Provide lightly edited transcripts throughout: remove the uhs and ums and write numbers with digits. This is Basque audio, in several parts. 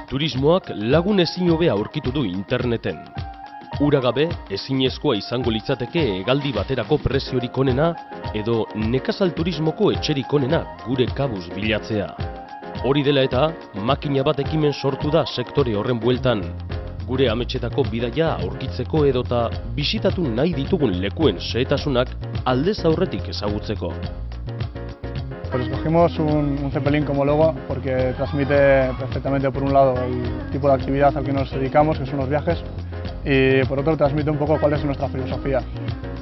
Turismoak lagun ezin hobea aurkitu du interneten. Ura gabe ezinezkoa izango litzateke hegaldi baterako preziorik onena edo nekazal turismoko etxerik onena gure kabuz bilatzea. Hori dela eta, makina bat ekimen sortu da sektore horren bueltan. Gure ametsetako bidaia aurkitzeko edota bisitatu nahi ditugun lekuen xehetasunak aldez aurretik ezagutzeko. Pues escogimos un Zeppelin como logo porque transmite perfectamente por un lado el tipo de actividad al que nos dedicamos, que son los viajes, y por otro transmite un poco cuál es nuestra filosofía.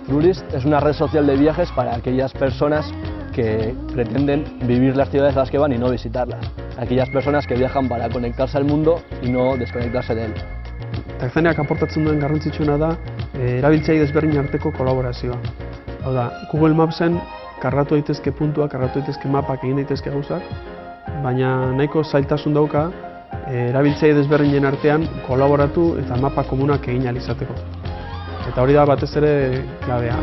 Flurist es una red social de viajes para aquellas personas que pretenden vivir las ciudades a las que van y no visitarlas. Aquellas personas que viajan para conectarse al mundo y no desconectarse de él. Takzeneak aportatzen duen garrantzitsuena da erabiltzaile desberdin arteko kolaborazioa. Hau da, Google Mapsen kargatu daitezke puntuak, kargatu daitezke mapak, egin daitezke gauzak, baina nahiko zailtasun dauka erabiltzaile desberdinen artean kolaboratu eta mapa komunak egin ahal izateko. Eta hori da batez ere klabea.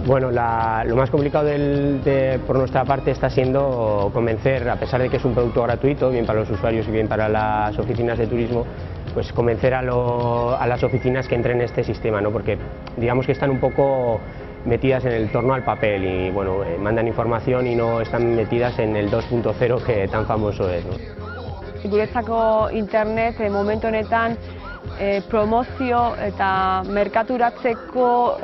Bueno, lo más complicado por nuestra parte está siendo convencer, a pesar de que es un producto gratuito, bien para los usuarios y bien para las oficinas de turismo, pues convencer a las oficinas que entren en este sistema, ¿no? Porque digamos que están un poco metidas en el torno al papel y bueno, mandan información y no están metidas en el 2.0 que tan famoso es, ¿no? Guretzako internet momentu honetan promozio eta merkaturatzeko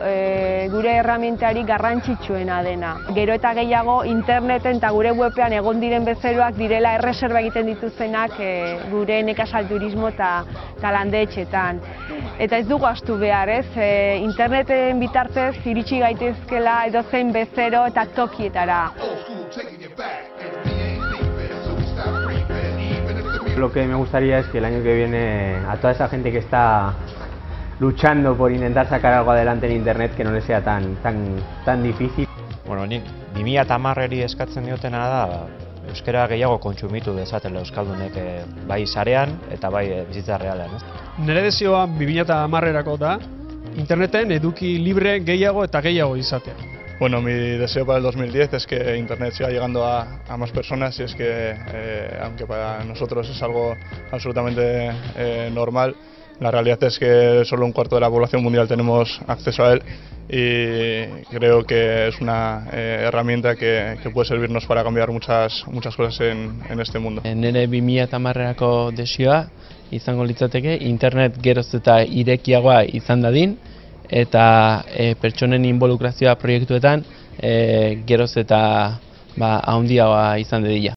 gure erramientari garrantzitsuena dena. Gero eta gehiago interneten eta gure webean egon diren bezeroak direla erreserba egiten dituztenak gure nekazal turismo eta landetxetan. Eta ez dugu ahaztu behar, ez? Interneten bitartez iritsi gaitezkela edozein bezero eta tokietara. Lo que me gustaría es que el año que viene a toda esa gente que está luchando por intentar sacar algo adelante en internet que no les sea tan difícil. Bueno, nik 2010eri eskatzen diotena da euskara gehiago kontsumitu dezatela euskaldunek bai sarean eta bai bizitza realean. Nire desioa 2010erako da interneten eduki libre gehiago eta gehiago izatea. Bueno, mi deseo para el 2010 es que Internet siga llegando a más personas y es que, aunque para nosotros es algo absolutamente normal, la realidad es que solo un cuarto de la población mundial tenemos acceso a él y creo que es una herramienta que puede servirnos para cambiar muchas cosas en este mundo. Nire 2010erako desioa izango litzateke internet geroz eta irekiagoa izan dadin, eta pertsonen involukrazioa proiektuetan geroz eta handiagoa izan dadila.